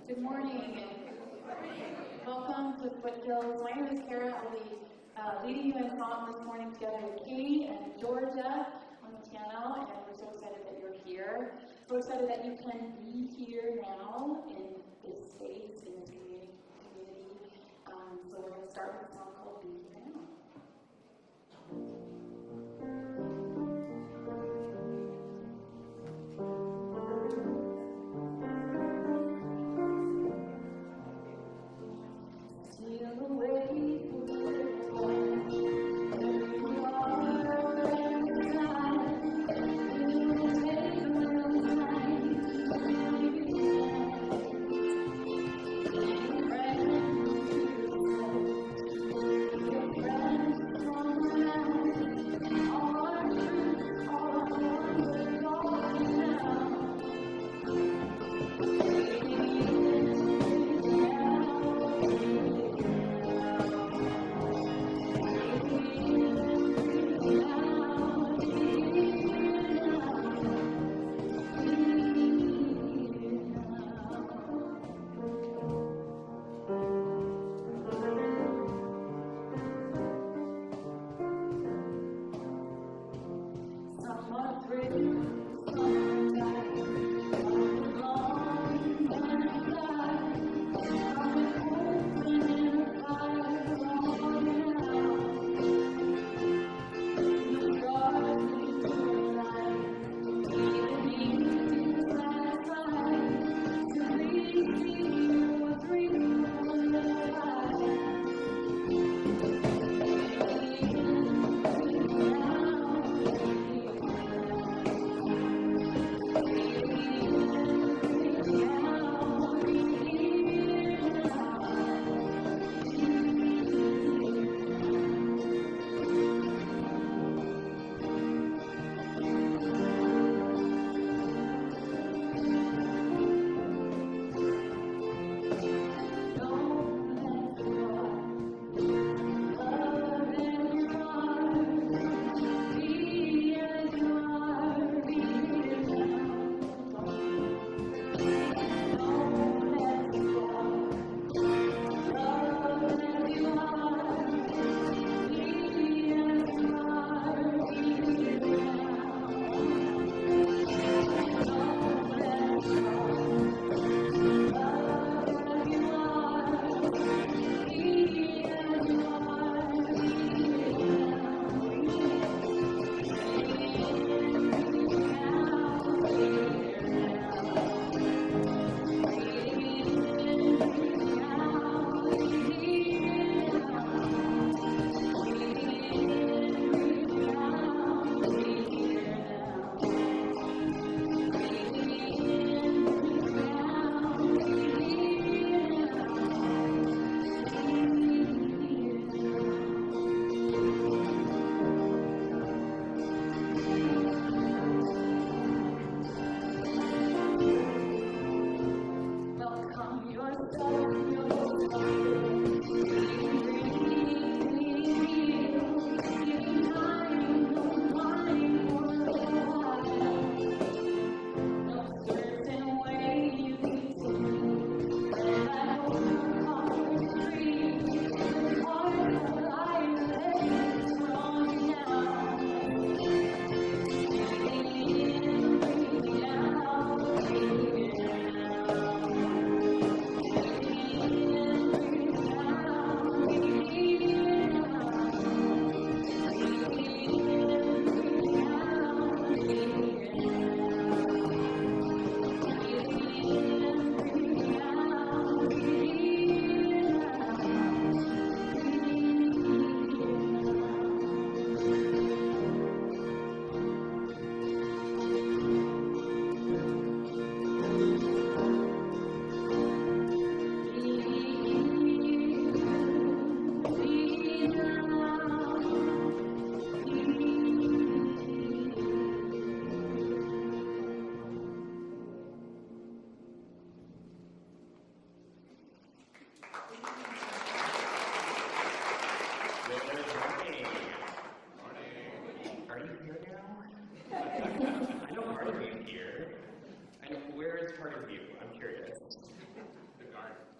Good morning. Welcome to Foothills. My name is Kara. I'll be leading you in song this morning together with Katie and Georgia on the piano, and we're so excited that you're here. So excited that you can be here now in this space, in this community. So we're going to start with a song called Be Here Now.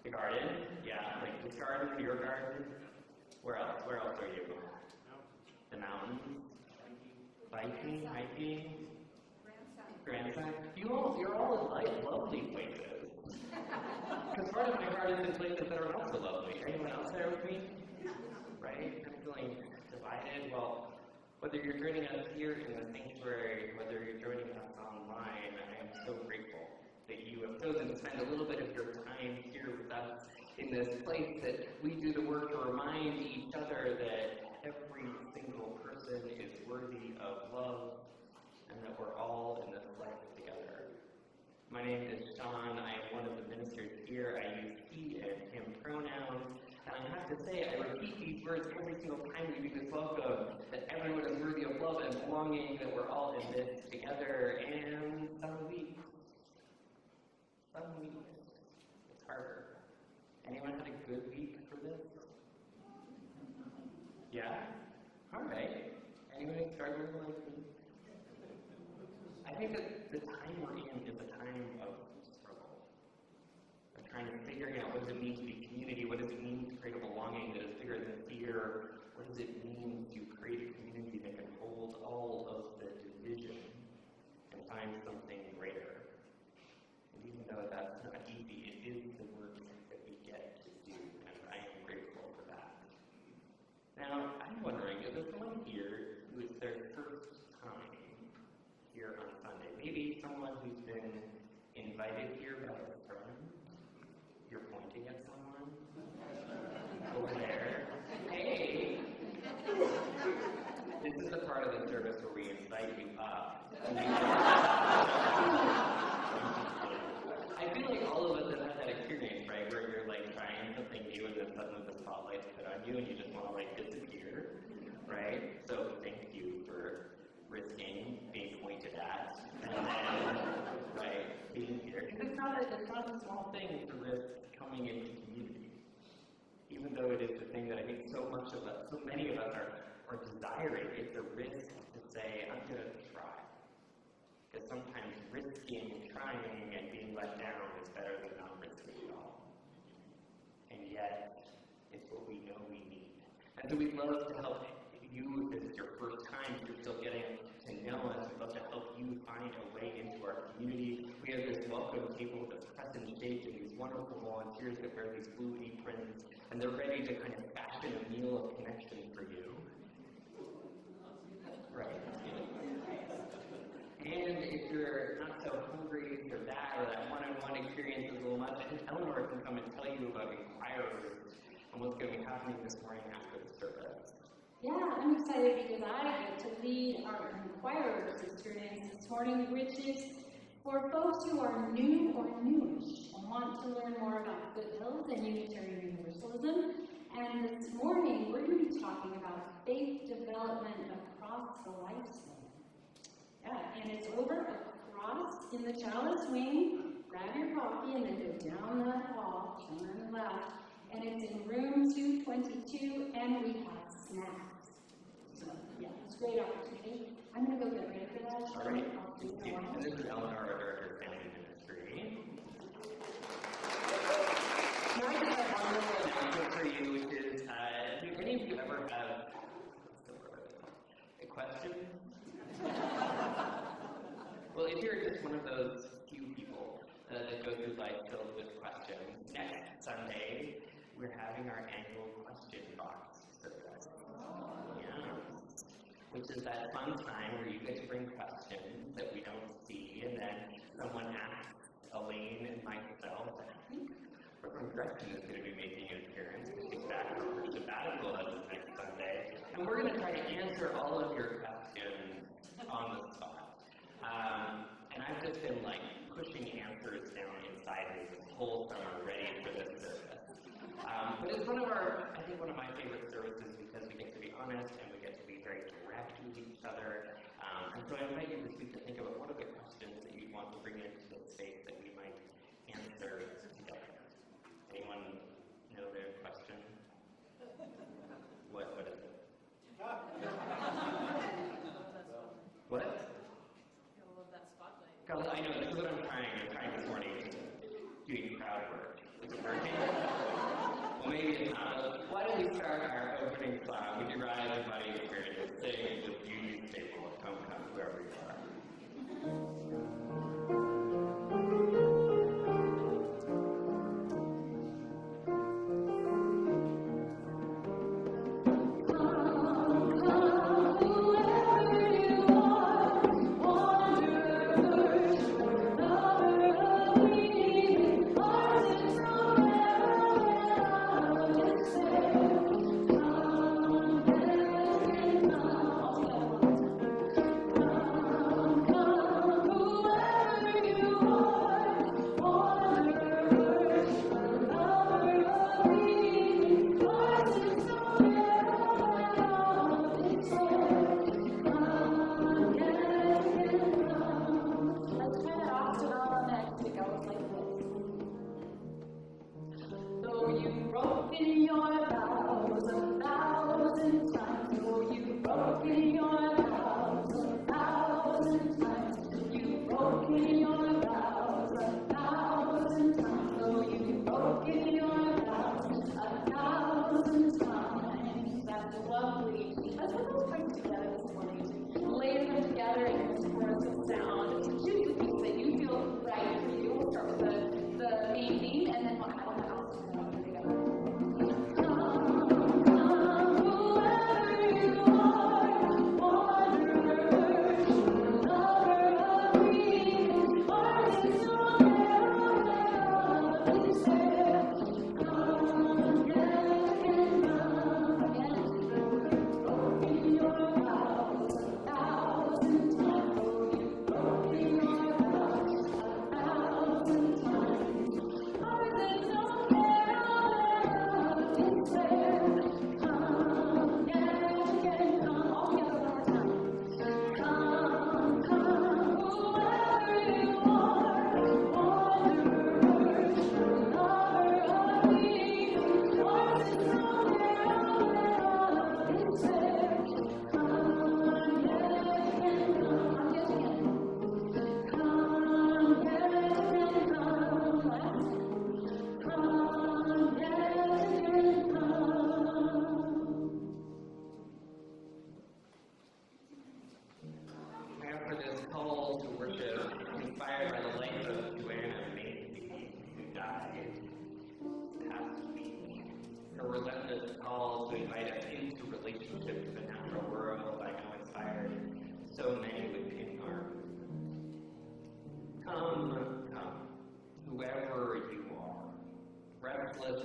The garden? Yeah, like this garden, your garden. Where else? Where else are you? The mountains? Biking, hiking? Grandson? You're all in like lovely places. Because part of my garden is in places that are not so lovely. Anyone else there with me? Right? I'm feeling divided. Well, whether you're joining us here in the sanctuary, whether you're joining us online, I am so grateful that you have chosen to spend a little bit of your time here with us in this place, that we do the work to remind each other that every single person is worthy of love and that we're all in this life together. My name is Sean. I am one of the ministers here. I use he and him pronouns. And I have to say, I repeat these words every single time we do this welcome, that everyone is worthy of love and belonging, that we're all in this together. And some weeks it's harder. Anyone had a good week for this? Yeah? All right. Anyone struggling like me? I think that the time we're in is a time of struggle. Of trying to figure out what does it mean to be community, what does it mean to create a belonging that is bigger than fear, what does it mean to create a community that can hold all of the division and find something greater. And even though that's not easy, it is the work that we get to do, and I am grateful for that. Now, I'm wondering, is there someone here who is their first time here on Sunday? Maybe someone who's been invited here by a friend? You're pointing at someone? Over there? Hey! This is the part of the service where we invite you up. I feel like all of us have had that experience, right, where you're like trying something new and then suddenly the spotlight's put on you and you just want to like disappear, right? So thank you for risking being pointed at and then, right, being here. Because it's not a small thing to risk coming into community, even though it is the thing that I think so many of us are desiring. It's a risk to say, I'm going to try. Because sometimes risking, trying, and being let down is better than not risking at all. And yet, it's what we know we need. And so we'd love to help you, if this is your first time, if you're still getting to know us, we'd love to help you find a way into our community. We have this welcome table that's crescent shaped and these wonderful volunteers that wear these blue aprons, and they're ready to kind of fashion a meal of connection for you. Right. And if you're not so hungry for that or that one-on-one experience is a little much, Eleanor can come and tell you about inquirers and what's going to be happening this morning after the service. Yeah, I'm excited because I get to lead our inquirers experience this morning, which is for folks who are new or newish and want to learn more about Foothills and Unitarian Universalism. And this morning, we're going to be talking about faith development across the lifespan. Yeah, and it's over across in the chalice wing. Grab your coffee and then go down that hall, turn on the left, and it's in room 222, and we have snacks. So, yeah, it's a great opportunity. I'm going to go get ready for that. All right. And this is Eleanor, our Director of Family Ministry. Now I just have one little announcement for you, which is, do any of you ever have a question? Well, if you're just one of those few people that go through life filled with questions, next Sunday we're having our annual question box service. Yeah. Which is that fun time where you get to bring questions that we don't see, and then someone asks Elaine and myself, I think Reverend Gretchen is going to be making an appearance because she's back from her sabbatical as of next Sunday. And we're going to try to answer all of your questions on the spot. And I've just been like pushing answers down inside me this whole summer ready for this service. But it's one of my favorite services because we get to be honest and we get to be very direct with each other. And so I invite you this week to think about what are the questions that you want to bring into this space that we might answer together. Anyone know their question? What is it? What? I know, this is what I'm trying this morning, doing crowd work. Well, maybe it's not. Why don't we start our opening song? Would you rise, everybody, if we're going to sing the beauty staple of Come, Come, wherever you are.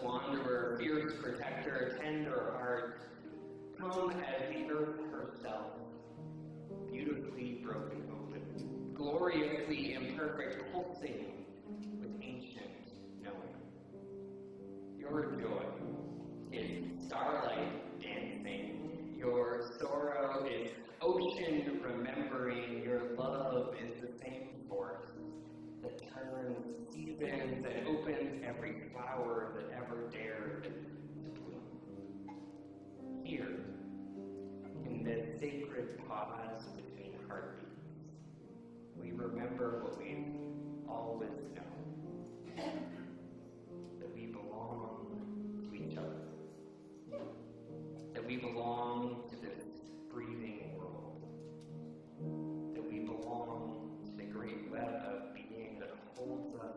Wanderer, fierce protector, tender heart, come as the earth herself, beautifully broken open, gloriously imperfect, pulsing with ancient knowing. Your joy is starlight dancing, your sorrow is ocean remembering, your love is the same force that turns seasons and opens every flower that ever dared to bloom. Here, in this sacred pause between heartbeats, we remember what we've always known, that we belong to each other, that we belong to this breathing world, that we belong to the great web of being that holds us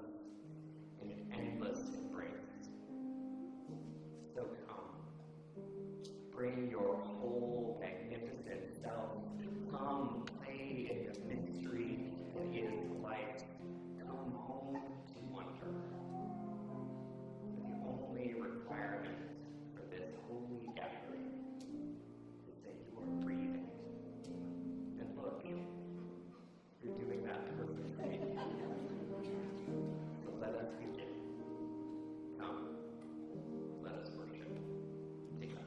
in an endless embrace. So come, bring your whole magnificent self, come play in the mystery that is life, come home to wonder. The only requirement for this holy gathering is that you are breathing. And look, you're doing that perfectly. So let us begin. Come, let us worship together.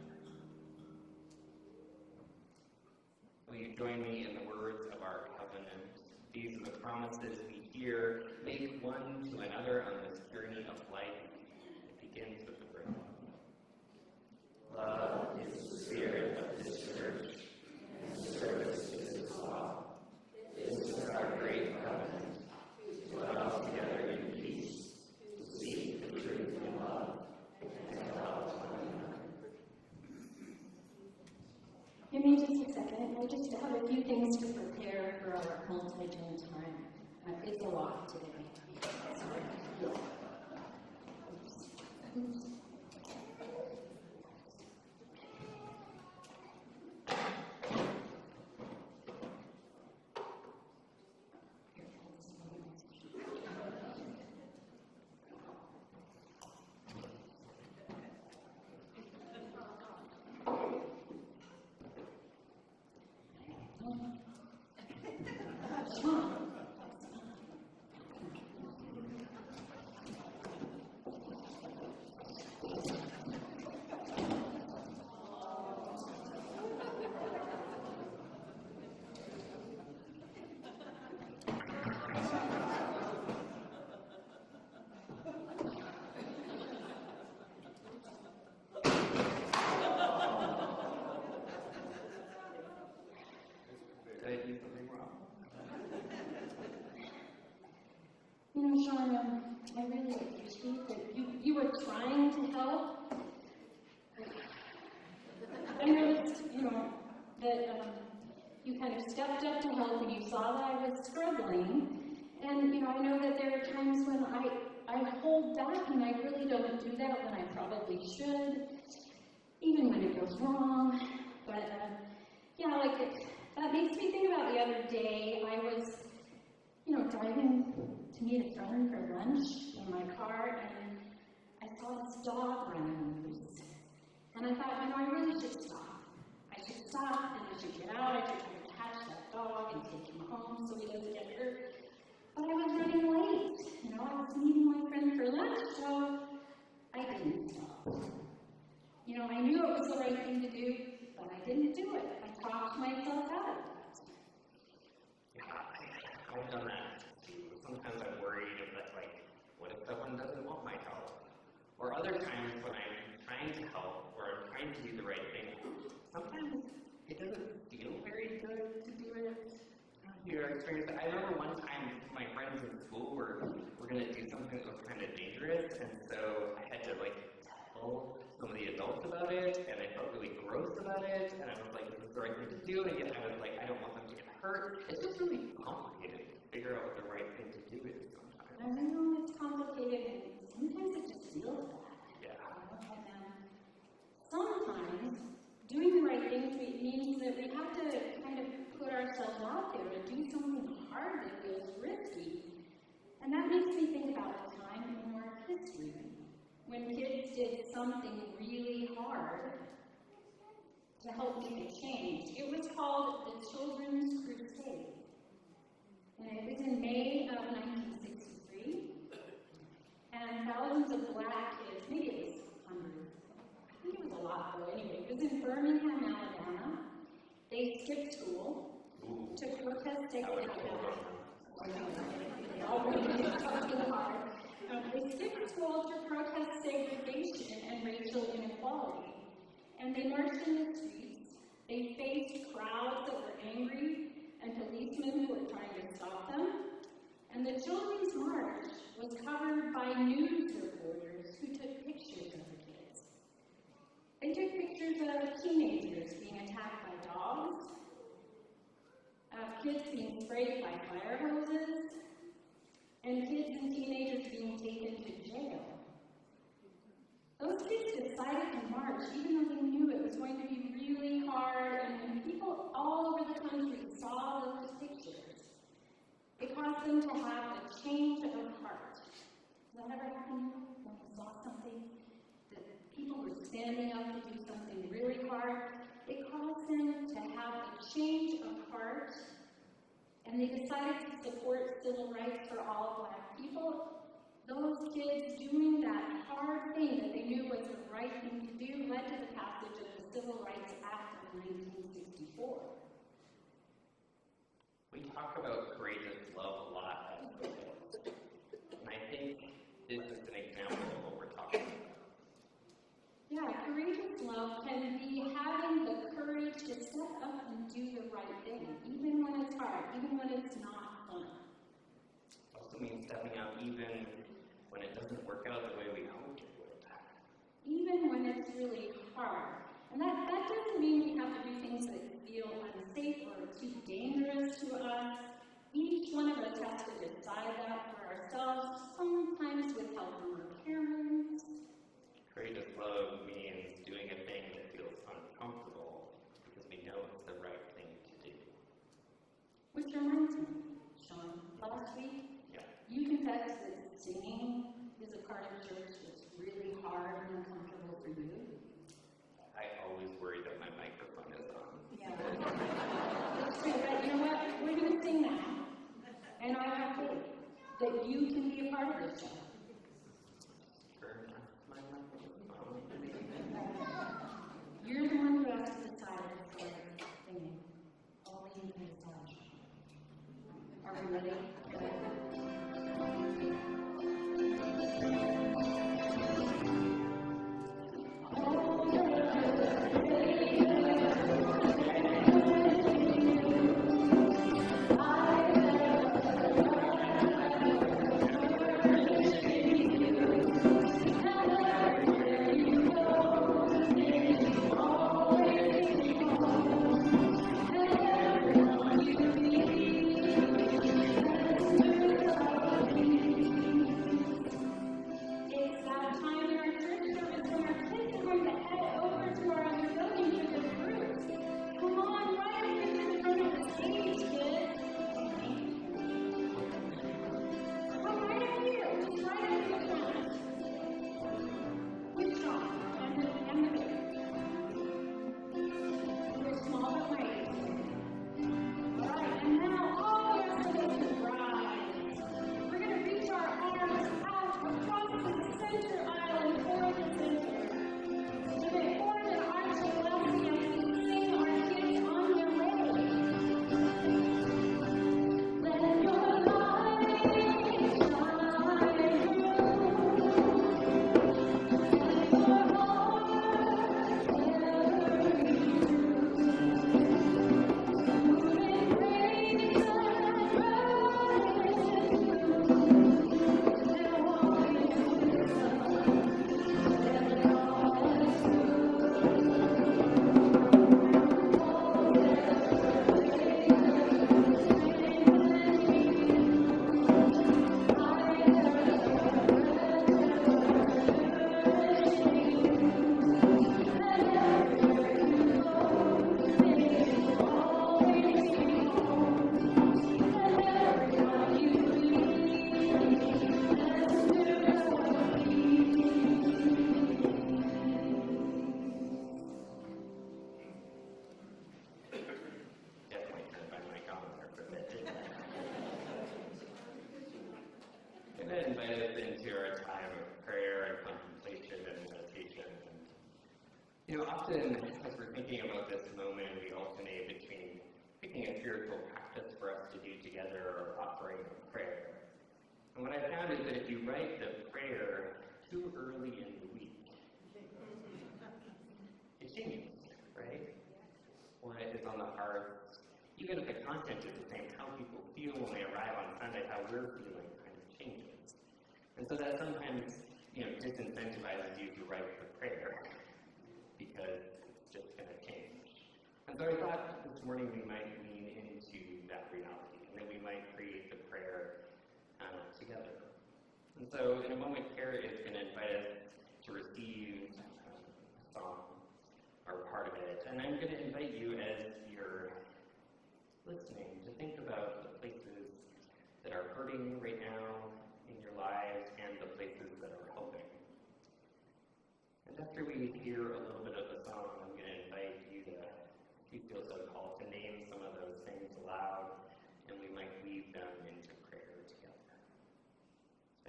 Will you join me in the words of our covenant? These are the promises we hear. Make one to another on this journey of life. It begins with the prayer. Love is the spirit of this church, and service is its law. This is our great covenant, to dwell together in peace, to seek the truth in love. lot today. You know, Sean, I really appreciate that you were trying to help. I noticed, that you kind of stepped up to help and you saw that I was struggling. And, I know that there are times when I hold back and I really don't do that when I probably should, even when it goes wrong. But, that makes me think about the other day. I was, driving to meet a friend for lunch in my car, and I saw this dog running loose. And I thought, I really should stop. I should stop, and I should get out. I should try to catch that dog and take him home so he doesn't get hurt. But I was running late. I was meeting my friend for lunch, so I didn't stop. I knew it was the right thing to do, but I didn't do it. I talked myself out of that. Yeah, I've done that too. Sometimes I'm worried that, what if someone doesn't want my help? Or other times when I'm trying to help or I'm trying to do the right thing, sometimes it doesn't feel very good to do it. I remember one time my friends in school were going to do something that was kind of dangerous, and so I had to tell some of the adults about it, and I felt really gross about it, and I was like, this is the right thing to do, and yet I was like, I don't want them to get hurt. It's just really complicated to figure out what the right thing to do is sometimes. I know it's complicated, and sometimes it just feels bad. Yeah. Sometimes doing the right thing means that we have to kind of put ourselves out there to do something hard that feels risky. And that makes me think about a time in our history when kids did something really hard to help make a change. It was called the Children's Crusade. And it was in May of 1963. And thousands of black kids, maybe it was hundreds, I think it was a lot though anyway, it was in Birmingham, Alabama. They skipped school to protest segregation. They skipped school to protest segregation and racial inequality. And they marched in the streets. They faced crowds that were angry and policemen who were trying to stop them. And the children's march was covered by news reporters who took pictures of the kids. They took pictures of teenagers being attacked by dogs, of kids being sprayed by fire hoses, and kids and teenagers being taken to jail. Those kids decided to march even though they knew it was going to be really hard, and when people all over the country saw those pictures, it caused them to have a change of heart. Does that ever happen when you saw something that people were standing up to do something really hard? It caused them to have a change of heart, and they decided to support civil rights for all black people. Those kids doing that hard thing that they knew was the right thing to do led to the passage of the Civil Rights Act of 1964. We talk about courageous love a lot at Foothills, and I think this is an example of what we're talking about. Yeah, courageous love can be having the courage to step up and do the right thing, even when it's hard, even when it's not fun. It also means stepping out even when it doesn't work out the way we hoped it would. Even when it's really hard. And that doesn't mean we have to do things that feel unsafe or too dangerous to us. Each one of us has to decide that last week, Yeah. you confessed that singing is a part of church that's really hard and uncomfortable for you. I always worry that my microphone is on. Yeah. That's true, but you know what? We're going to sing now. And I have faith that you can be a part of this show. You're the one who has to decide for singing. Only you can decide. Are we ready? Often, as we're thinking about this moment, we alternate between picking a spiritual practice for us to do together or offering a prayer. And what I found is that if you write the prayer too early in the week, it changes, right? What is on the heart, even if the content is the same, how people feel when they arrive on Sunday, how we're feeling kind of changes. And so that sometimes, disincentivizes you to write the prayer, because it's just going to change. And so I thought this morning we might lean into that reality, and that we might create the prayer together. And so in a moment, Kara is going to invite us to receive a song, or part of it. And I'm going to invite you, as you're listening, to think about the places that are hurting right now in your lives and the places that are helping. And after we hear a little bit of the song, I'm going to invite you to, if you feel so called, to name some of those things aloud, and we might weave them into prayer together.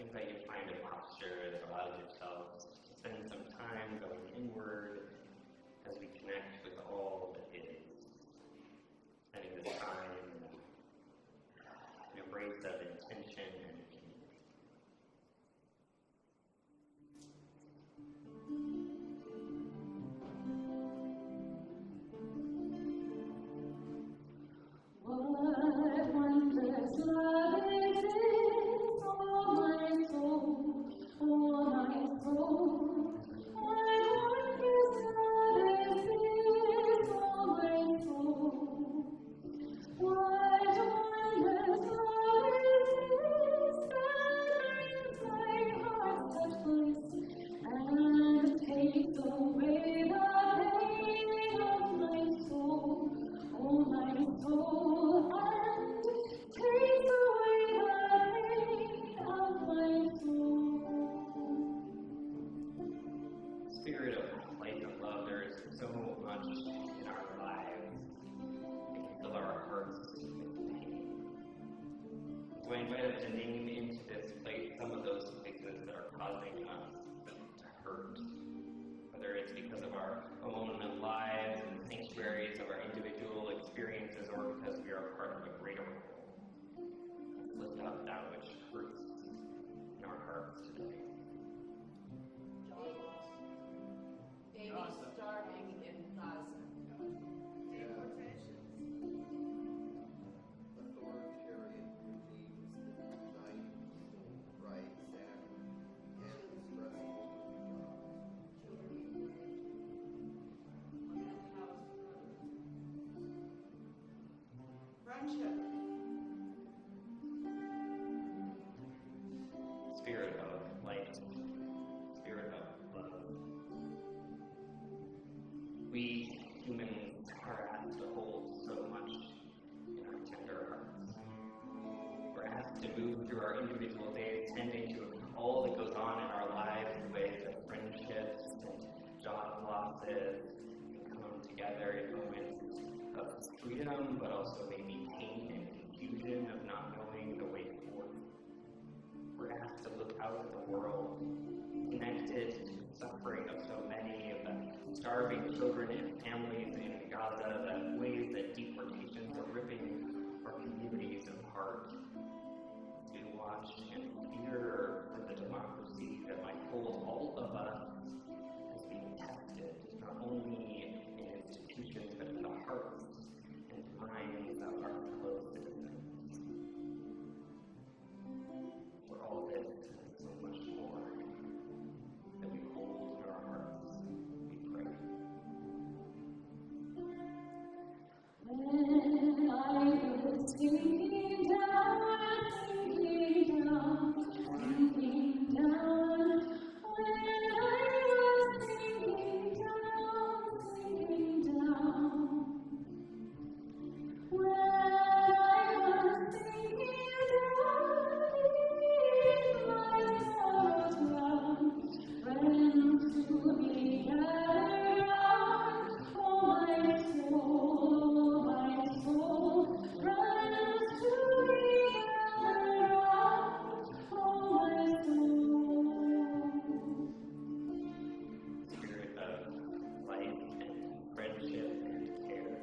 I invite you to find a posture that allows yourselves to spend some time going inward as we connect with all that is. Spending this time in an embrace of intention and community. What wondrous love is this, oh my soul, oh my soul. What wondrous love is this, oh my soul. What wondrous love is this, invite us to name into this place some of those places that are causing us to hurt. Whether it's because of our own lives and sanctuaries of our individual experiences, or because we are part of a greater whole. Let's lift up that which hurts in our hearts today. Babies starving in Gaza. Deportations. Authoritarian regimes that deny rights and expressing Friendship. Spirit of light, spirit of love. We humans are asked to hold so much in our tender hearts. We're asked to move through our individual days, tending to all that goes on in our lives in ways of friendships and job losses, and come together in moments of freedom, but also maybe pain and confusion of not knowing the way forward. We're asked to look out at the world, connected to the suffering of so many of the starving children and families in Gaza, the ways that deportations are ripping our communities apart. To watch and fear for the democracy that might hold all of us as being tested, not only in institutions, but in the hearts and minds of our fellow citizens. For all this and so much more that we hold in our hearts, we pray. When I was sinking down, sinking down, sinking down. When I was sinking down, sinking down. When I was sinking down, beneath my sorrow's ground, friends to be gathered round. Oh, my soul, friends to be gathered round. Oh, my soul. Spirit of life and friendship and care.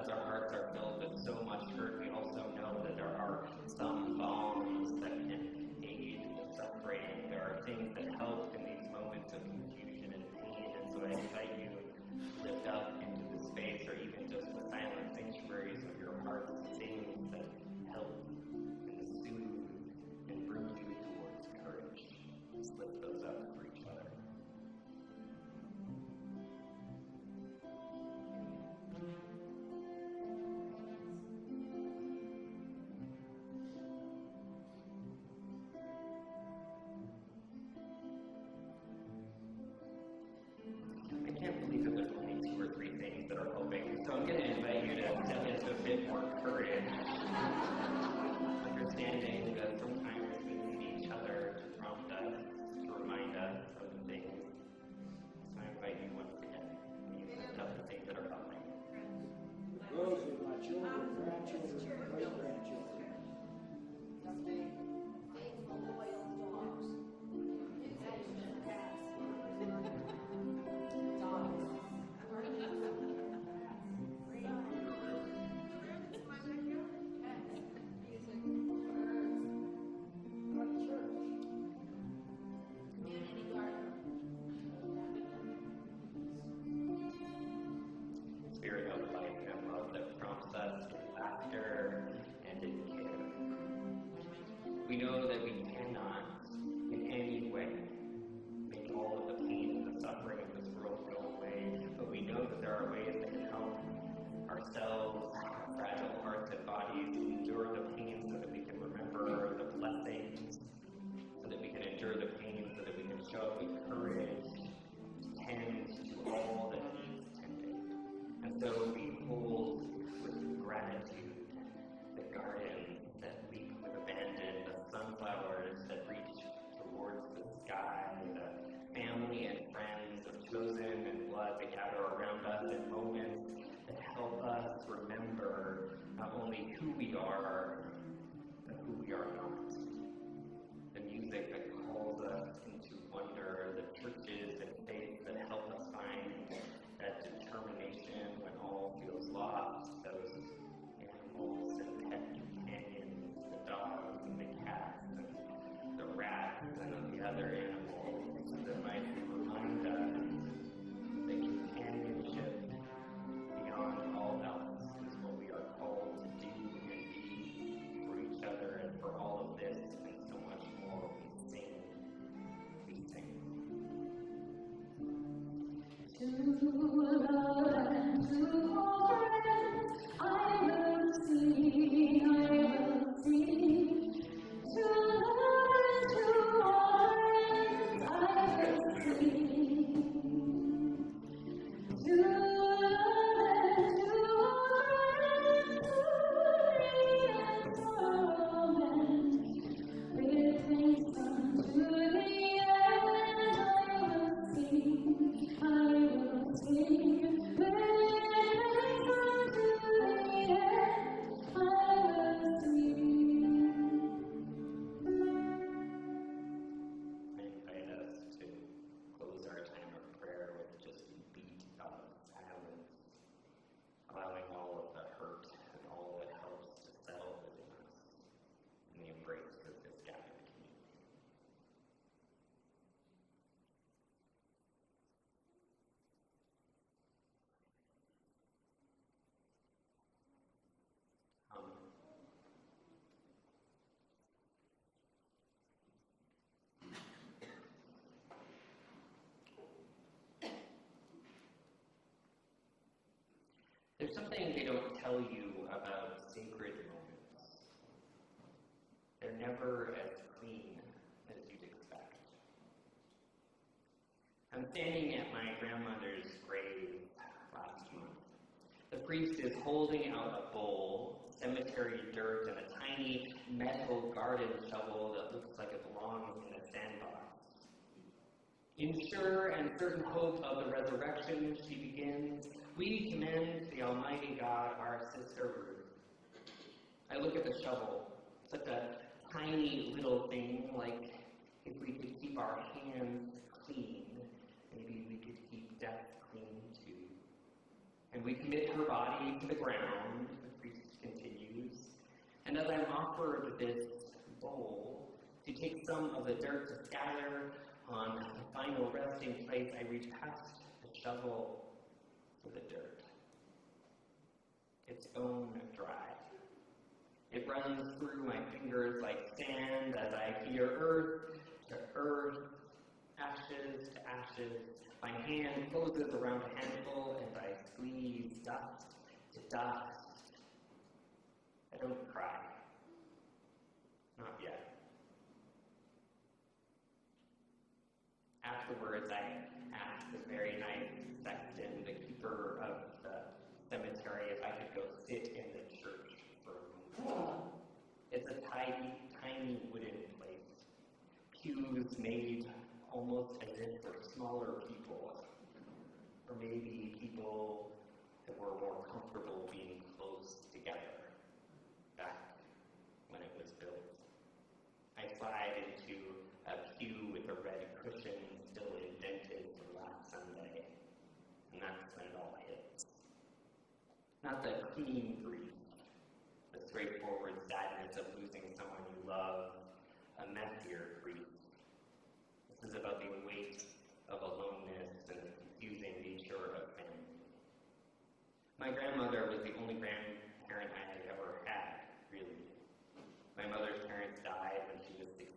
As our hearts are filled with so much hurt, we also know that there are some balms that can aid the suffering. There are things that help in these moments of confusion and pain. And so I invite you to lift up into the space, or even just the silent sanctuaries of your hearts, things that help and soothe and bring you towards courage. Let's lift those up for each other. I can't believe that there's only 2 or 3 things that are helping, so I'm going to invite you to step into a bit more courage, understanding that sometimes we need each other to prompt us, to remind us of the things. So I invite you once again, you lift up the things that are helping. Those with my children, grandchildren, great-grandchildren. Faithful, loyal dogs. Community garden. Spirit of life and love that prompts us in laughter and in care. We know that we cannot, in any way, make all of the pain and the suffering of this world go away, but we know that there are ways that can help ourselves, our fragile hearts and bodies, endure the pain so that we can remember the blessings, so that we can endure the pain, so that we can show up with courage, tend to all that needs tending. And so we hold with gratitude the gardens that weep with abandon, the sunflowers that reach towards the sky, the family and friends of chosen and blood that gather around us in moments that help us remember not only who we are, but who we we are not. The music that calls us into wonder, the churches and faiths that help us find that determination when all feels lost, those animals and pet companions, the dogs and the cats and the rats and the other animals that might remind us that companionship beyond all else is what we are called to do and be for each other and for all of this and so much more. We sing. To love and to all friends, I will sing, To love and to all friends, I will sing. To love and to all friends, to and sorrow meant, with thanks unto the end, I will sing, I will sing. With thanks unto the end, I will sing. I invite us to close our time of prayer with just a beat of silence, allowing all of the hurt and all that helps to settle within us in the embrace of this gathered community. There's something they don't tell you about sacred moments. They're never as clean as you'd expect. I'm standing at my grandmother's grave last month. The priest is holding out a bowl, cemetery dirt, and a tiny metal garden shovel that looks like it belongs in a sandbox. In sure and certain hope of the resurrection, she begins, we commend the Almighty God, our sister Ruth. I look at the shovel, such a tiny little thing, like if we could keep our hands clean, maybe we could keep death clean too. And we commit her body to the ground, the priest continues, and as I'm offered this bowl, to take some of the dirt to scatter on the final resting place, I reach past the shovel for the dirt. It's bone dry. It runs through my fingers like sand as I hear earth to earth, ashes to ashes. My hand closes around a handful and I squeeze dust to dust. I don't cry. Not yet. Afterwards, I asked the very nice sexton, the keeper of the cemetery, if I could go sit in the church for a moment. It's a tiny, tiny wooden place. Pews made almost as if for smaller people, or maybe people that were more comfortable being close together back when it was built. I slide into a pew with a red cushion still indented from last Sunday, and that's when it all hits. Not the clean grief, the straightforward sadness of losing someone you love, a messier grief. This is about the weight of aloneness and the confusing nature of family. My grandmother was the only grandparent I had ever had, really. My mother's parents died when she was 16.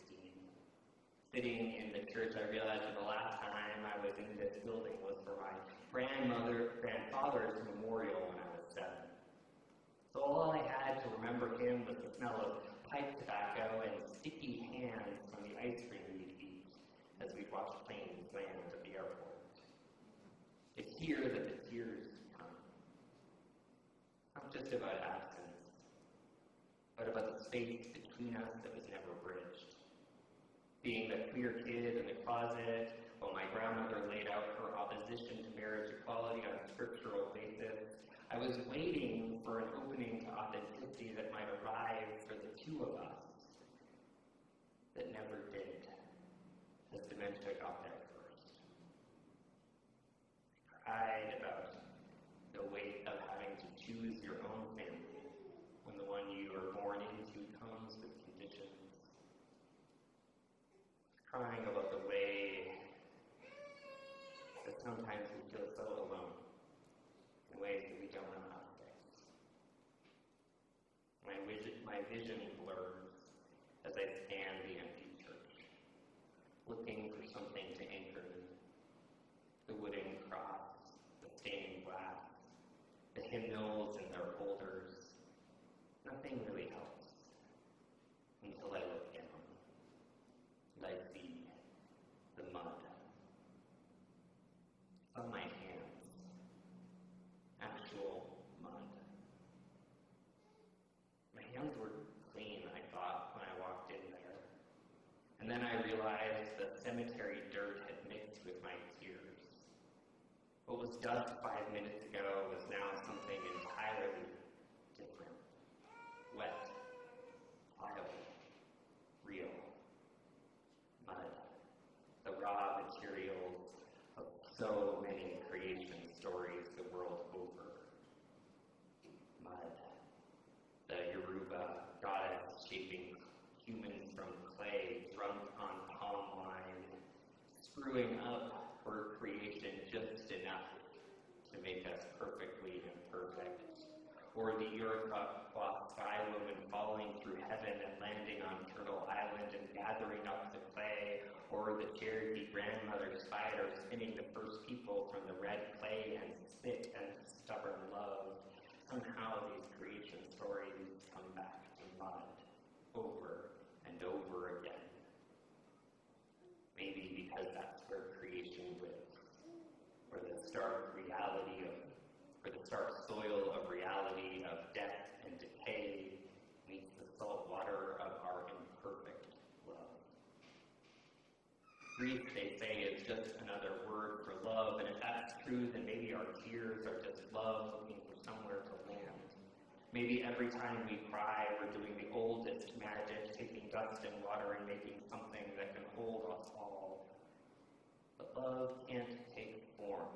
Sitting in the church, I realized that the last time I was in this building was for my grandfather's memorial when I was 7. So all I had to remember him was the smell of pipe tobacco and sticky hands from the ice cream we'd eat as we'd watch planes land at the airport. It's here that the tears come. Not just about absence, but about the space between us that was never bridged. Being the queer kid in the closet, while my grandmother laid out her opposition to marriage equality on a scriptural basis, I was waiting for an opening to authenticity that might arrive for the two of us crying about the way that sometimes we feel so alone in ways that we don't know how to fix. My vision blurs as I scan the empty church, looking for something to anchor me. The wooden cross, the stained glass, the hymnals and their holders. Nothing really helps until I look down and I see the mud on my hands. Actual mud. My hands were clean, I thought, when I walked in there. And then I realized the cemetery dirt had mixed with my tears. What was dust 5 minutes ago was now something entirely different. Wet, oily, real. Mud. The raw materials of so many creation stories the world over. Mud. The Yoruba goddess shaping humans from clay, drunk on palm wine, screwing up her creation just enough to make us perfectly imperfect. Or the Iroquois sky woman falling through heaven and landing on Turtle Island and gathering up the clay, or the Cherokee grandmother spider spinning the first people from the red clay and spit and stubborn love. Somehow these creation stories come back to mud over and over again. Maybe because that's where creation lives, where the stark reality where the stark soil of reality of death and decay meets the salt water of our imperfect love. Grief, they say, is just another word for love, and if that's true, then maybe our tears are just love looking for somewhere to land. Maybe every time we cry, we're doing the oldest magic, taking dust and water and making something that can hold us all. But love can't take form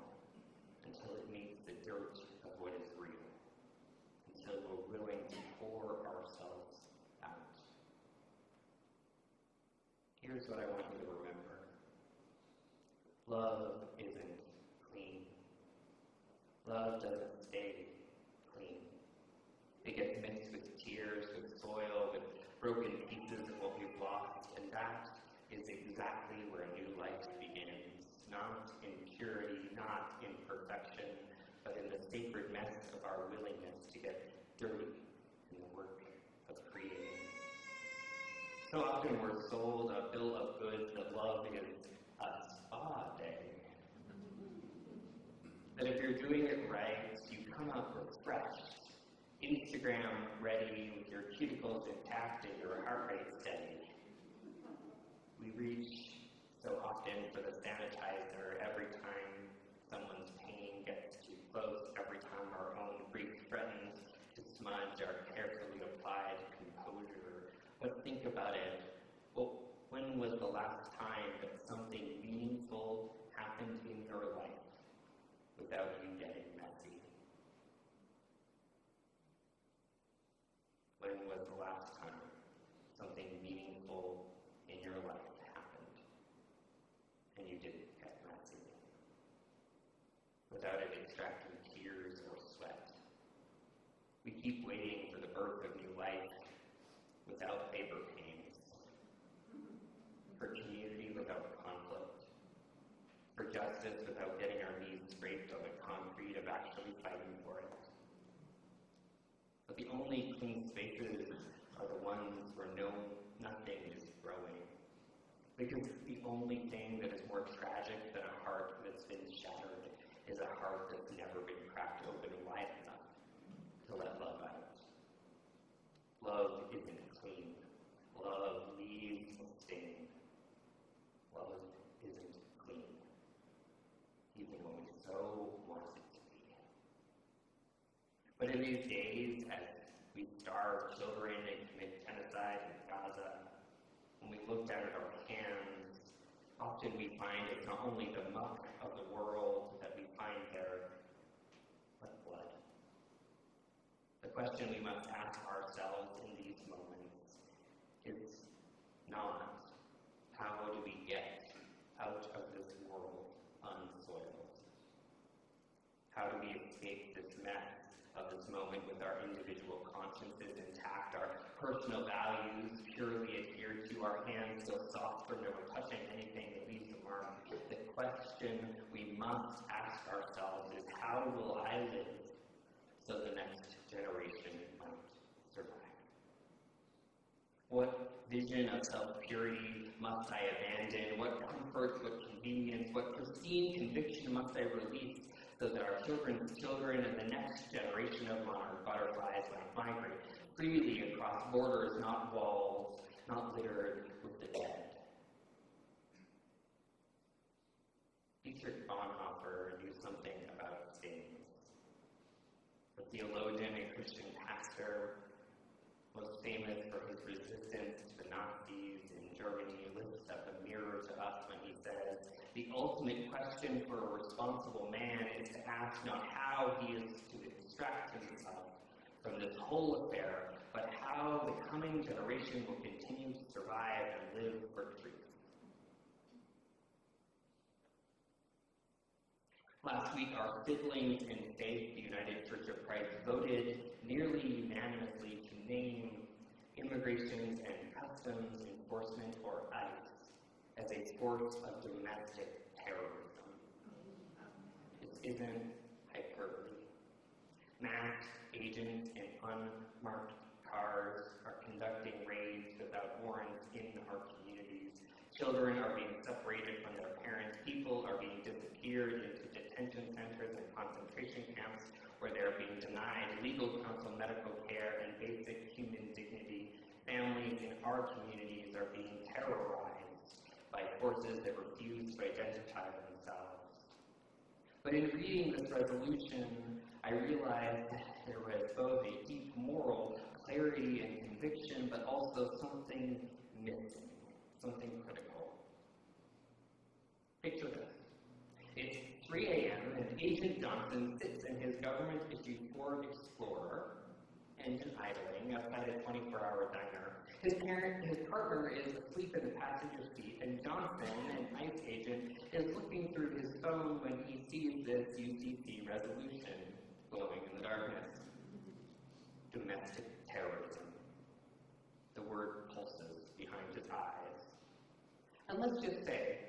until it meets the dirt of what is real, until we're willing to pour ourselves out. Here's what I want you to remember. Love isn't clean. Love doesn't stay clean. It gets mixed with tears, with soil, with broken pieces of what we've lost, and that is exactly where new life begins. Not in purity, not in perfection, but in the sacred mess of our willingness to get dirty in the work of creating. So often we're sold a bill of goods that love is a spa day. That if you're doing it right, you come up refreshed, Instagram ready, with your cuticles intact and your heart rate steady. We reach so often for the sanitizer every time someone's pain gets too close, every time our own grief threatens to smudge our carefully applied composure. But think about it. Well, when was the last time that something meaningful happened in your life without you getting messy? When was the last time something meaningful in your life happened and you didn't get messy? Without it extracting tears or sweat. We keep waiting for the birth of new life without labor pains. For community without conflict. For justice without getting our knees scraped on the concrete of actually fighting for it. But the only clean spaces are the ones where nothing is growing. Because the only thing that is more tragic than a heart that's been shattered is a heart that's never been cracked open wide enough to let love out. Love isn't clean. Love leaves a stain. Love isn't clean, even when we so want it to be. But in these days, as we starve children and commit genocide in Gaza, when we look down at our hands, often we find it's not only the muck of the world that we find there, but blood. The question we must ask ourselves in these moments is not, how do we get personal values purely adhered to, our hands so soft from never touching anything that leaves a mark. The question we must ask ourselves is, how will I live so the next generation might survive? What vision of self-purity must I abandon? What comfort, what convenience, what pristine conviction must I release so that our children's children and the next generation of monarch butterflies might migrate freely across borders, not walls, not littered with the dead? Dietrich Bonhoeffer knew something about stains. A theologian and Christian pastor, most famous for his resistance to the Nazis in Germany, lifts up a mirror to us when he says, the ultimate question for a responsible man is to ask not how he is to extract himself from this whole affair, but how the coming generation will continue to survive and live for truth. Last week, our siblings in faith, the United Church of Christ, voted nearly unanimously to name Immigration and Customs Enforcement, or ICE, as a force of domestic terrorism. This isn't hyperbole. Masked agents in unmarked cars are conducting raids without warrants in our communities. Children are being separated from their parents. People are being disappeared into detention centers and concentration camps where they are being denied legal counsel, medical care, and basic human dignity. Families in our communities are being terrorized by forces that refuse to identify themselves. But in reading this resolution, I realized that there was both a deep moral clarity and conviction, but also something missing, something critical. Picture this. It's 3 a.m. and Agent Johnson sits in his government-issued Ford Explorer, engine idling, outside a 24-hour diner. His partner is asleep in the passenger seat, and Johnson, an ICE agent, is looking through his phone when he sees this UCC resolution glowing in the darkness. Domestic terrorism. The word pulses behind his eyes. And let's just say,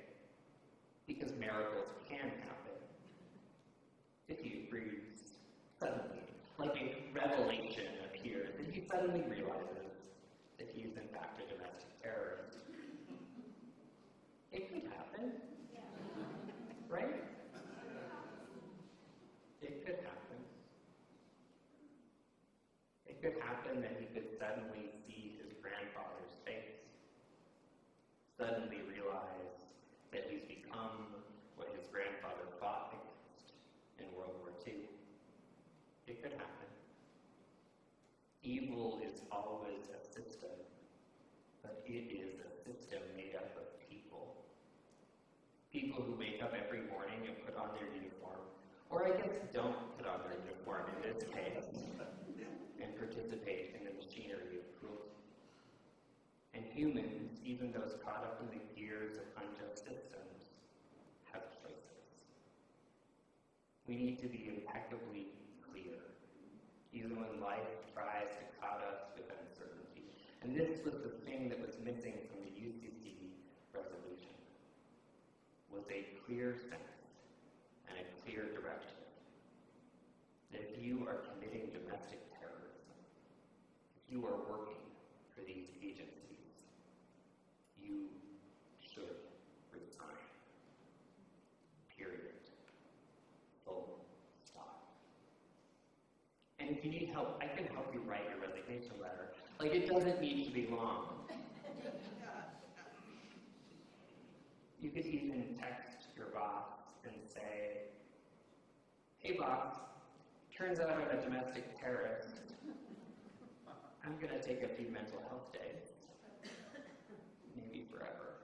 because miracles can happen, if he breathes suddenly, like a revelation appears, and he suddenly realizes that he is in fact a domestic terrorist. It could happen, right? It could happen. It could happen that he could suddenly see his grandfather's face, suddenly realize that he's become what his grandfather fought against in World War II. It could happen. Evil is always a system, but it is a system made up of people. People who wake up every morning and put on their uniform, or I guess don't put on their uniform in this case, and participate in the machinery of cruelty. And humans, even those caught up in the gears of unjust systems, have choices. We need to be impeccably clear, even when life tries to cloud us with uncertainty. And this was the thing that was missing from the UCC resolution, was a clear sense and a clear direction that if you are committing domestic terrorism, if you are working for these agencies, you should resign. Period. Full stop. And if you need help, I can help you write your resignation letter. Like, it doesn't need to be long. You could even text your boss and say, hey boss, turns out I'm a domestic terrorist. I'm going to take a few mental health days. Maybe forever.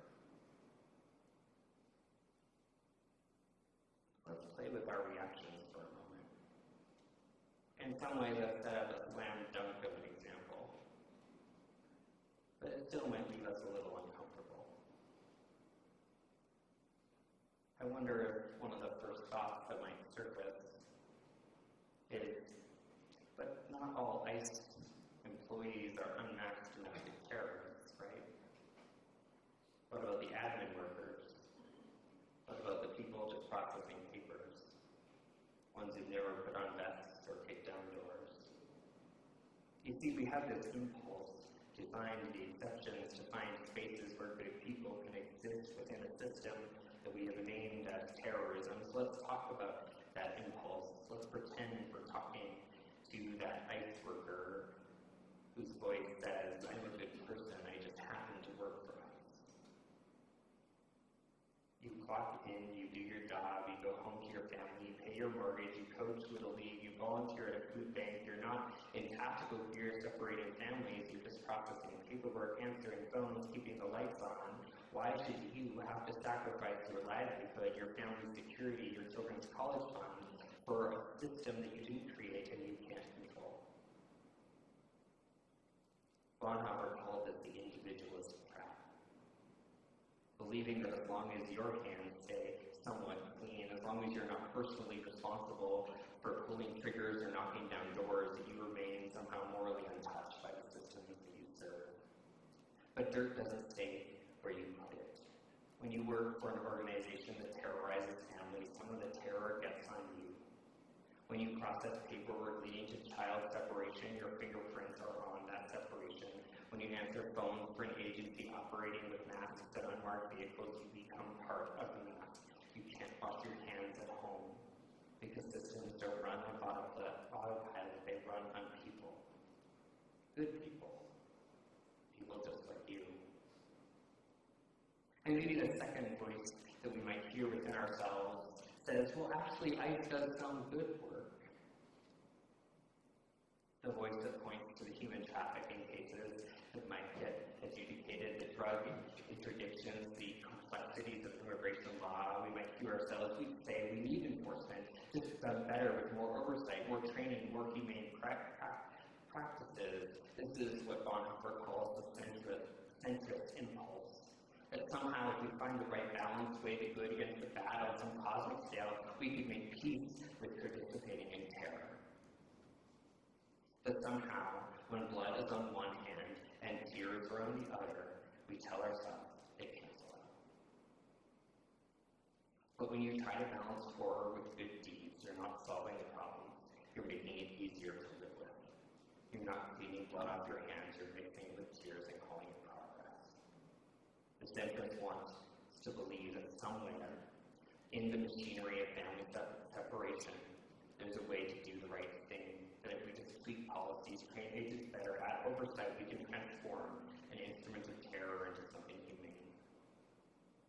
Let's play with our reactions for a moment. In some ways, I've set up a slam dunk of an example, but it still might leave us a little uncomfortable. I wonder if one of the first thoughts that might surface is, but not all ICE employees are unmasked ones who've never put on vests or kicked down doors. You see, we have this impulse to find the exceptions, to find spaces where good people can exist within a system that we have named as terrorism. So let's talk about that impulse. Let's pretend we're talking to that ICE worker whose voice says, I'm a good person, I just happen to work for ICE. You clock in, you do your job, you go home to your family, you pay your mortgage, you coach Little League, you volunteer at a food bank, you're not in tactical gear separating families, you're just processing paperwork, answering phones, keeping the lights on. Why should you have to sacrifice your livelihood, your family's security, your children's college fund for a system that you didn't create and you can't control? Bonhoeffer called this the individualist trap. Believing that as long as your hands stay somewhat clean, as long as you're not personally responsible for pulling triggers or knocking down doors, that you remain somehow morally untouched by the systems that you serve. But dirt doesn't stay where you put it. When you work for an organization that terrorizes families, some of the terror gets on you. When you process paperwork leading to child separation, your fingerprints are on that separation. When you answer phones for an agency operating with masks and unmarked vehicles, you become part of the mask. You can't wash your hands at home because systems don't run on autopilot, they run on people. Good people. People just like you. And maybe the second voice that we might hear within ourselves says, well, actually, ICE does some good work. The voice that points to the human trafficking cases that might get adjudicated, the drug interdictions, the complexities of immigration law. We might hear ourselves, we say we need enforcement, just done better with more oversight, more training, more humane practices. This is what Bonhoeffer calls the centrist impulse. That somehow, if we find the right balance, weigh the good against the bad on some cosmic scale, we could make peace with participating in terror. That somehow, when blood is on one hand and tears are on the other, we tell ourselves it cancels out. But when you try to balance horror with good deeds, you're not solving the problem. You're making it easier to live with. You're not cleaning blood off your hands, you're mixing with tears and calling it progress. The centrists want to believe that somewhere in the machinery of family separation, there's a way to do the right thing. That if we just tweak policies, train agents better at oversight, we can transform an instrument of terror into something humane.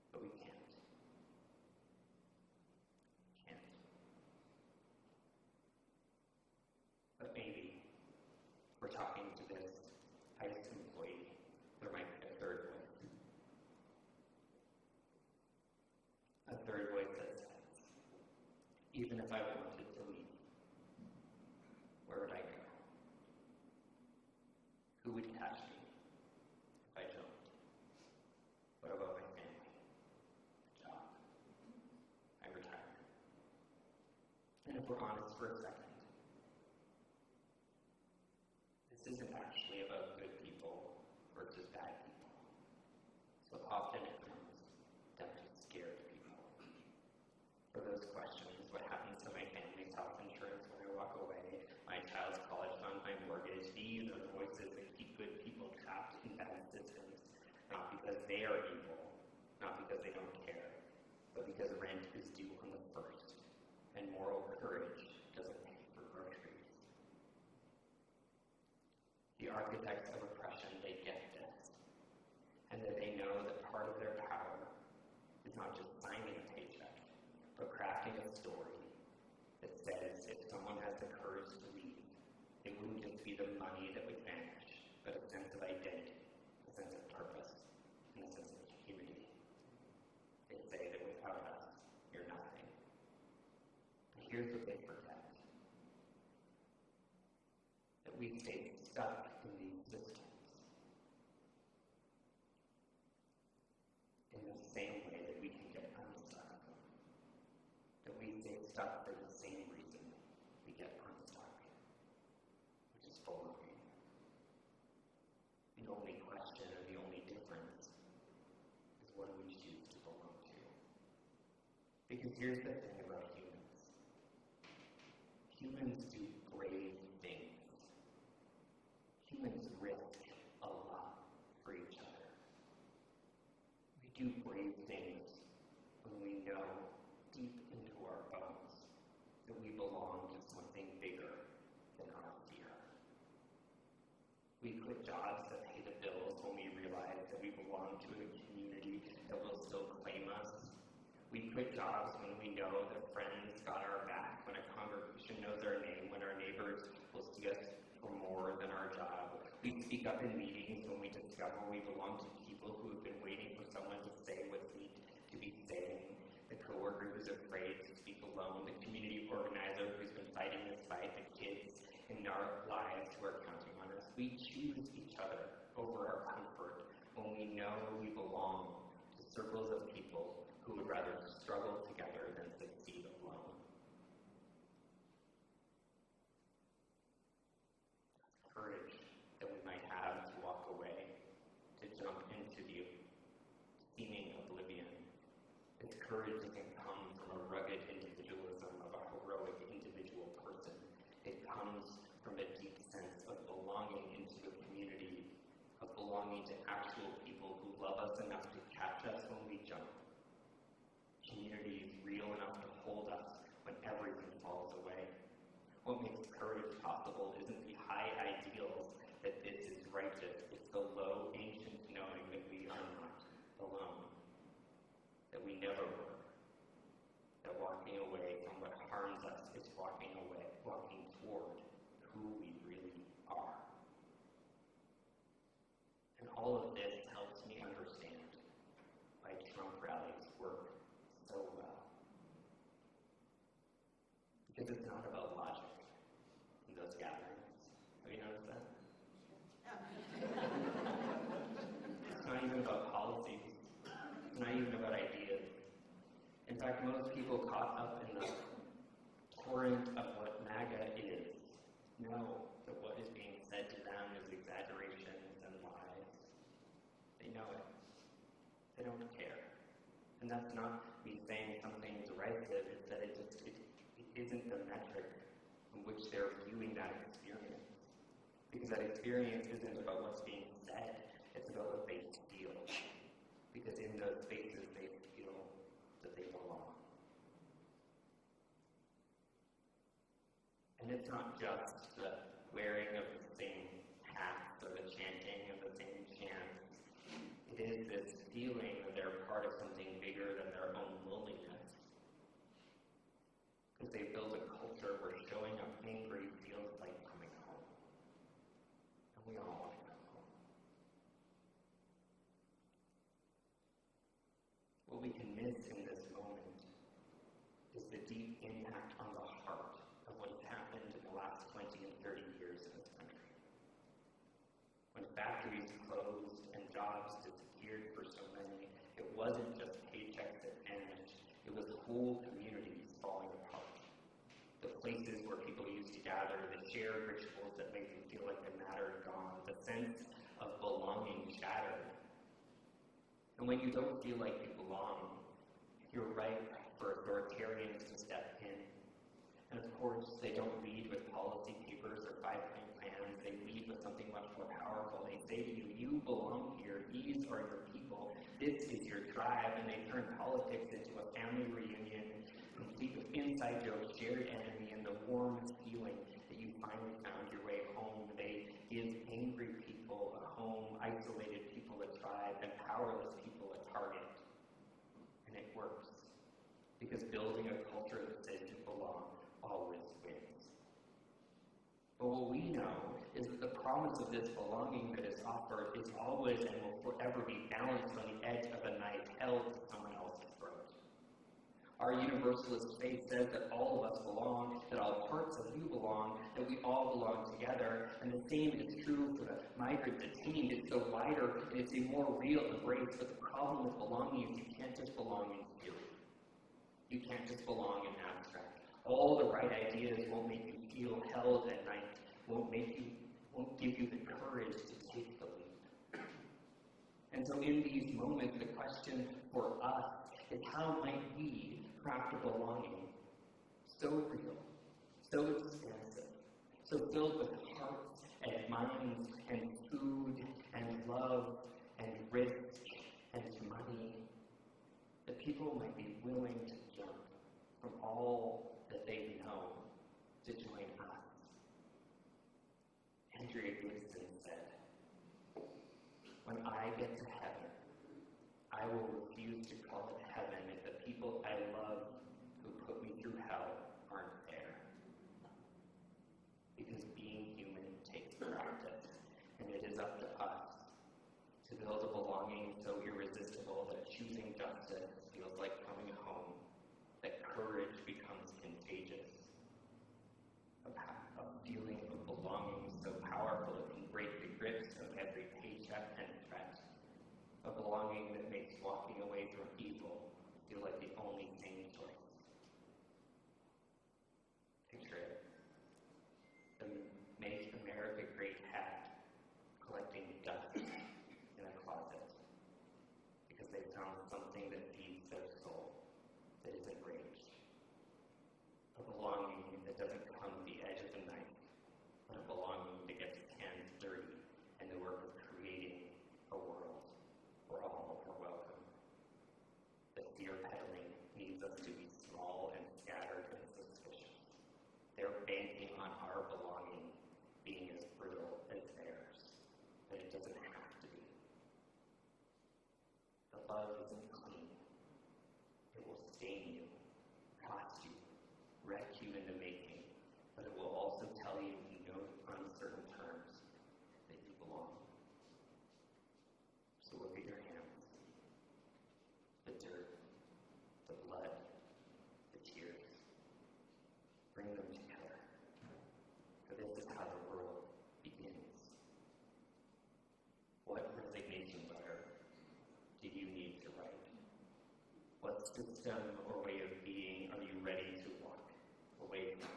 But we can't. But maybe we're talking to this ICE employee. There might be a third voice. A third voice that says, even if I wanted to leave, where would I go? Who would catch me if I jumped? What about my family? Job? I retired. And if we're honest for a second, this isn't actually about good people versus bad people. So often it comes down to scared people. For those questions, what happens to my family's health insurance when I walk away, my child's college fund, my mortgage, these are the voices that keep good people trapped in bad systems, not because they are evil, not because they don't care, but because rent is due on the first, and moral courage doesn't pay for groceries. The architects of oppression, they get this, and that they know that part of their power is not just signing a paycheck, but crafting a story that says if someone has the courage to leave, it wouldn't just be the money that would vanish, but a sense of identity, a sense of purpose, and a sense of community. They say that without us, you're nothing. But here's what they forget. That we stay stuck in these systems in the same way that we can get unstuck. That we stay stuck for the same reason we get unstuck, which is belonging. The only question or the only difference is what do we choose to belong to? Because here's the thing about humans. Humans do brave things. Humans risk a lot for each other. We do brave things when we know deep into our bones that we belong to something bigger than our fear. We quit jobs that pay the bills when we realize that we belong to a community that will still claim us. We quit jobs when we know that friends got our back, when a congregation knows our name, when our neighbors will see us for more than our job. We speak up in meetings when we discover we belong to people who have been waiting for someone to say what's need to be saying. The coworker who's afraid to speak alone, the community organizer who's been fighting this fight, the kids in our lives who are counting on us. We choose each other over our comfort when we know we belong to circles of people who would rather struggle together than succeed alone. Courage that we might have to walk away, to jump into the seeming oblivion. Its courage doesn't come from a rugged individualism of a heroic individual person. It comes from a deep sense of belonging into a community, of belonging to actual people who love us enough to catch us when we jump. Communities real enough to hold us when everything falls away. What makes courage possible isn't the high ideals that this is righteous. It's the low, ancient knowing that we are not alone, that we never were, that walking away from what harms us is walking toward who we really are. And all of this helps me understand why Trump rallies work so well. Because it's not about logic in those gatherings. Have you noticed that? It's not even about policies. It's not even about ideas. In fact, most people caught up in the torrent of what MAGA is know that what is being said to them is exaggerations and lies. They know it. They don't care. And that's not me saying something derisive, it's that it isn't the metric in which they're viewing that experience. Because that experience isn't about what's being said, it's about what they feel. Because in those spaces, they feel that they belong. And it's not just the wearing of the same hats or the chanting of the same chants. It is this feeling that they're part of something bigger than their own loneliness. Because they build a culture where showing up angry feels like coming home. And we all want to come home. What we can miss in this moment is the deep impact on the heart of what has happened in the last 20 and 30 years in this country. When factories closed and jobs disappeared for so many, it wasn't just paychecks that vanished, it was whole communities falling apart. The places where people used to gather, the shared rituals that made them feel like they mattered gone, the sense of belonging shattered. And when you don't feel like you belong, you're right for authoritarians to step in. And of course, they don't lead with policy papers or 5-point plans. They lead with something much more powerful. They say to you, you belong here. These are your people. This is your tribe. And they turn politics into a family reunion, complete with inside jokes, shared enemy, and the warm feeling that you finally found your way home. They give angry people a home, isolated people a tribe, and powerless people a target. And it works. Because building a culture that says you belong always wins. But what we know is that the promise of this belonging that is offered is always and will forever be balanced on the edge of a knife held to someone else's throat. Our universalist faith says that all of us belong, that all parts of you belong, that we all belong together, and the same is true for the migrant detained. It's a wider and it's a more real embrace, but the problem with belonging is you can't just belong in theory. You can't just belong in abstract. All the right ideas won't make you feel held at night, won't give you the courage to take the leap. And so in these moments, the question for us is how might we craft a belonging so real, so expansive, so filled with hearts and minds and food and love and risk and money, that people might be willing to jump from all that they know to join us. Andrea Gibson said, "When I get to heaven, I will refuse to call it heaven if the people I love who put me through hell aren't there." Because being human takes practice, and it is up to us to build a belonging so irresistible that choosing justice feels like coming home, that courage becomes contagious, a feeling of belonging so powerful it can break the grips of every paycheck and threat, a belonging that makes walking away from evil feel like the only sane choice. Picture it. The Make America Great hat collecting dust in a closet because they found something that feeds their soul, that is enraged. A belonging that doesn't come to the edge of the knife, but a belonging that gets its hands dirty in the work of creating a world where all are welcome. The fear peddling needs us to be small and scattered and suspicious. They're banking on our belonging being as brittle as theirs, but it doesn't have to be. The love isn't clean. It will stain you, cost you, wreck you in the making, but it will also tell you in no uncertain terms that you belong. So look at your hands, the dirt, the blood, the tears. Bring them together, for this is how the world begins. What resignation letter do you need to write? What system or way of being are you ready to walk away from?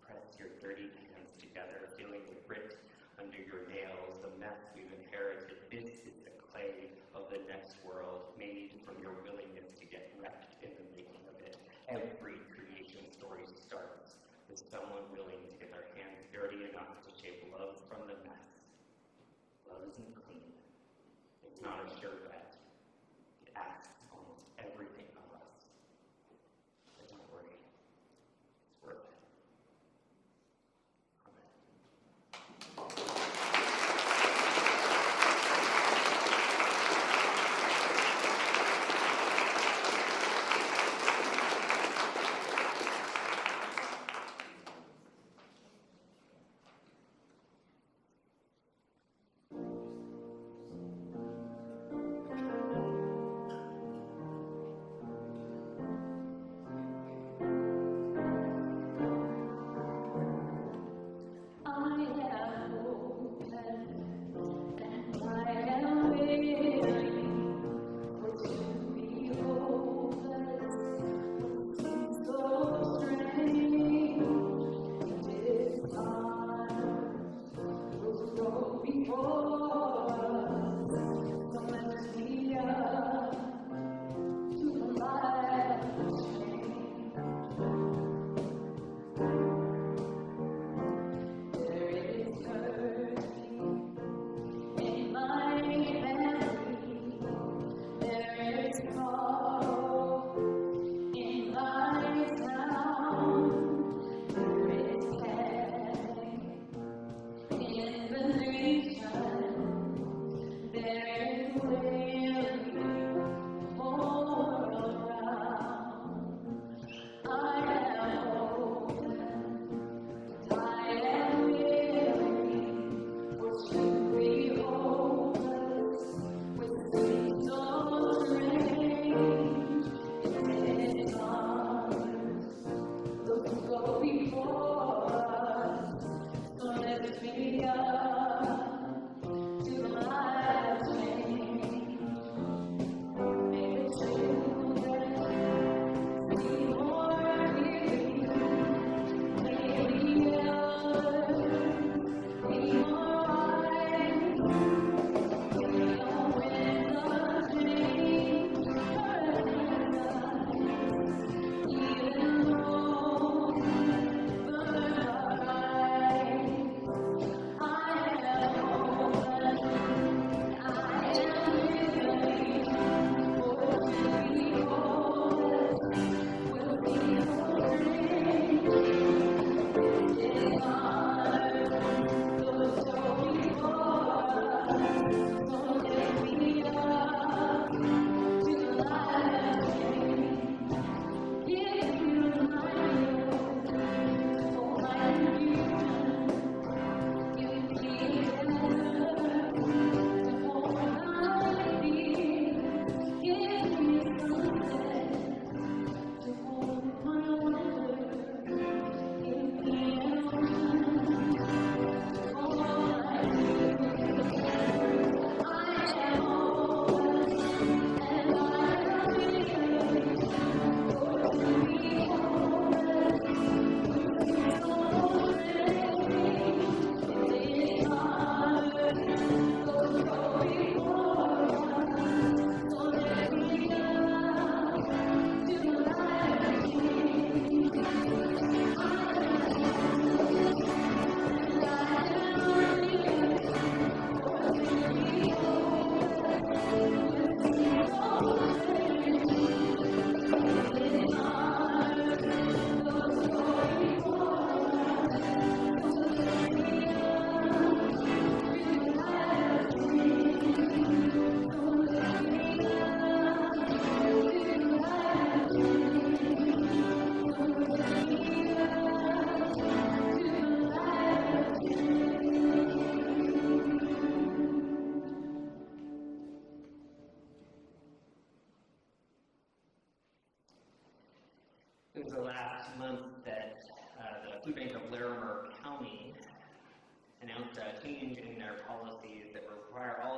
Press your dirty hands together, feeling the grit under your nails, the mess we've inherited. This is the clay of the next world, made from your willingness to get wrecked in the making of it. Every creation story starts with someone willing to get their hands dirty enough to shape love from the mess. Love isn't clean. It's not a sure bet. It asks almost everything of us. But don't worry. It's worth it. Amen.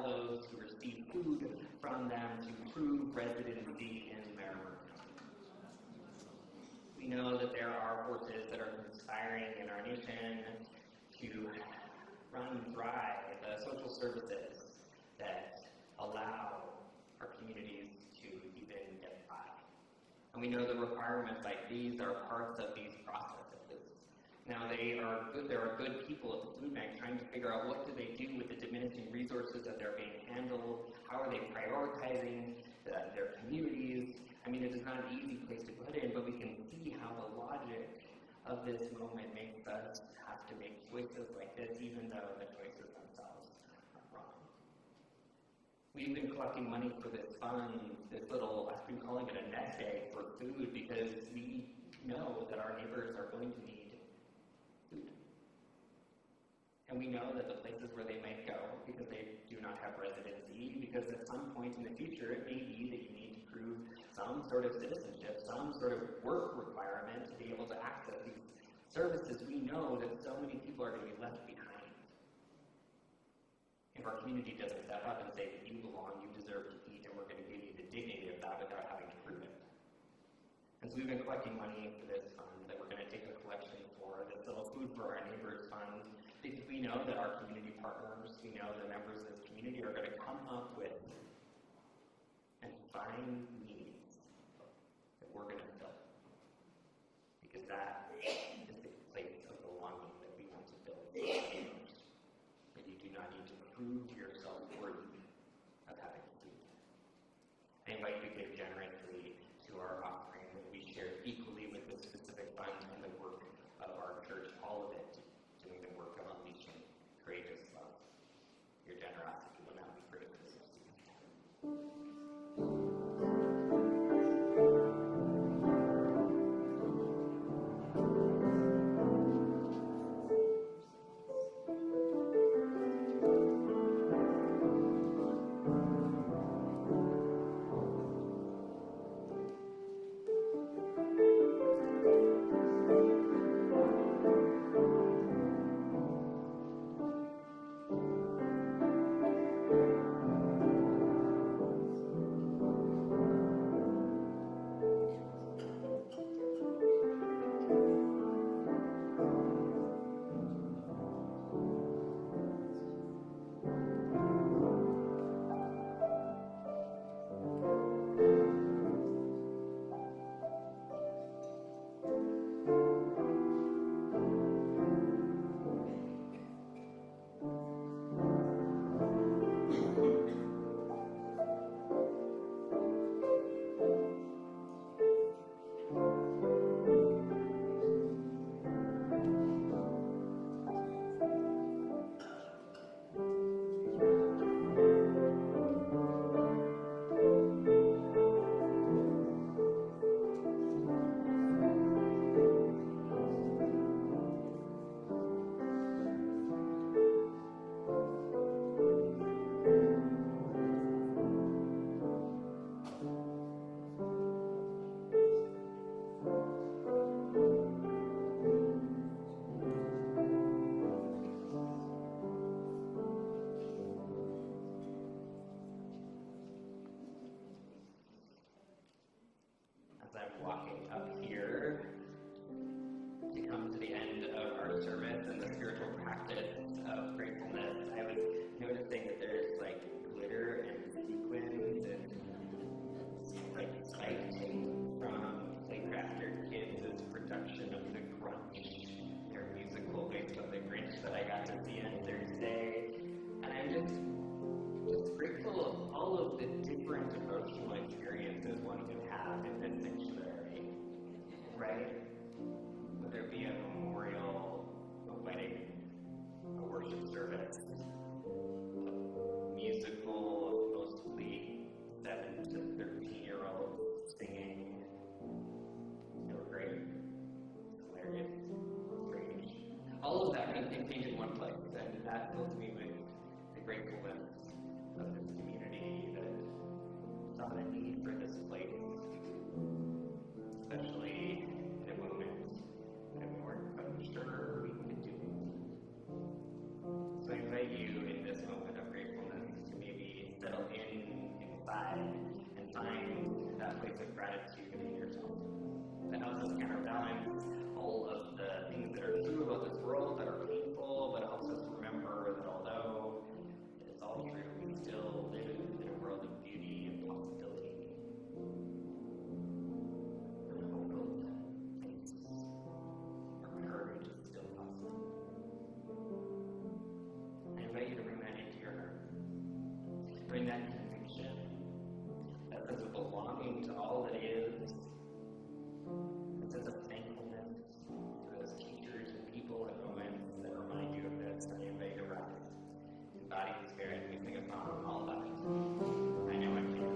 allow those who receive food from them to prove residency in their work. We know that there are forces that are conspiring in our nation to run dry the social services that allow our communities to even get by. And we know the requirements like these are parts of these processes. Now there are good people at the food bank trying to figure out what do they do with the diminishing resources that they're being handled, how are they prioritizing their communities. I mean, it is not an easy place to put in, but we can see how the logic of this moment makes us have to make choices like this, even though the choices themselves are wrong. We've been collecting money for this fund, this little, I've been calling it a nest egg for food, because we know that our neighbors are going to need food. And we know that the places where they might go, because they do not have residency, because at some point in the future it may be that you need to prove some sort of citizenship, some sort of work requirement to be able to access these services. We know that so many people are going to be left behind. If our community doesn't step up and say that you belong, you deserve to eat, and we're going to give you the dignity of that without having to prove it. And so we've been collecting money for this fund that we're going to take a collection for, this little Food for Our Neighbors fund, because we know that our community partners, we know the members of this community are going to come up with and find needs that we're going to fill. Because that is the place of belonging that we want to build for our neighbors. And you do not need to prove yourself worthy of having food. I invite you to give generously to our offering that we share equally with the specific fund and the work of our church, all of it doing the work of unleashing courageous love. Your generosity will now be greatly received. As I'm walking up here to come to the end of our service and the spiritual practice of gratefulness, I was noticing that there's like glitter and sequins and like spike tape from Playcrafter Kids' production of The Grunch, their musical based on The Grinch that I got to see on Thursday. And I'm just grateful of all of the different emotional experiences one can have in this sanctuary, right? Whether it be a memorial, a wedding, a worship service, a musical of mostly 7 to 13-year-olds singing. They were great, hilarious, strange. All of that kind of contained in one place, and that fills me with the gratefulness of this community that saw the need for this place, especially in a moment that we weren't quite sure we could do. So I invite you in this moment of gratefulness to maybe gratitude in yourself. That helps us counterbalance all of the things that are true about this world that are painful, but it helps us remember that although it's all true, we still live in a world of beauty and possibility. And hope of things or courage is still possible. I invite you to bring that into your heart. Bring that conviction, that sense of belonging to all that is, a sense of thankfulness to those teachers and people and moments that remind you of this. And I invite you to rise in body and spirit. We sing a song all about it. I know I'm here.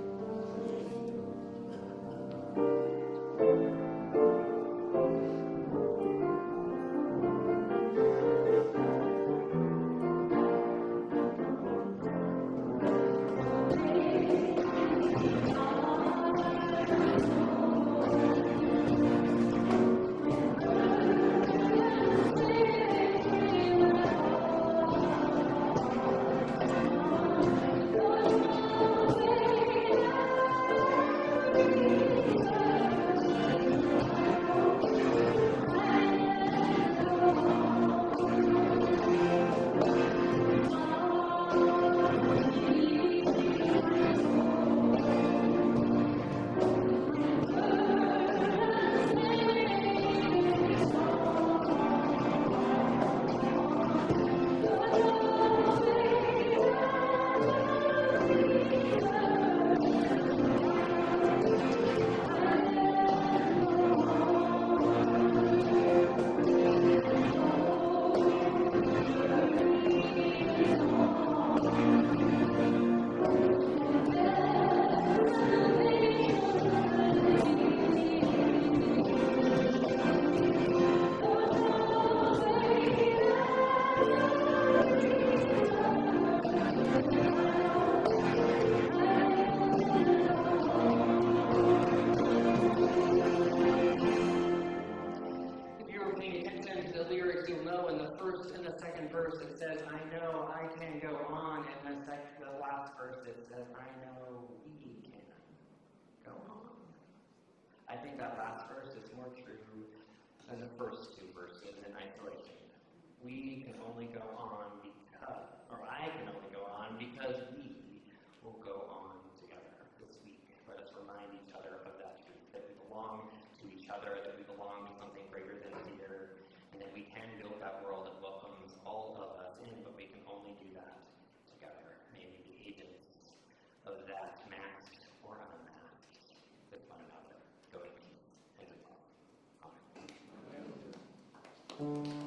If you were paying attention to the lyrics, you'll know in the first and the second verse it says, I know I can go on, and the last verse it says, I know we can go on. I think that last verse is more true than the first two verses in isolation. We can only go on because, or I can only go on because we will go on together this week. Let us remind each other of that truth, that we belong to each other, that we belong to something greater than fear, and that we can build that world that welcomes all of us in, but we can only do that together. May we be agents of that, masked or unmasked, with one another. Go in peace and in love. Amen.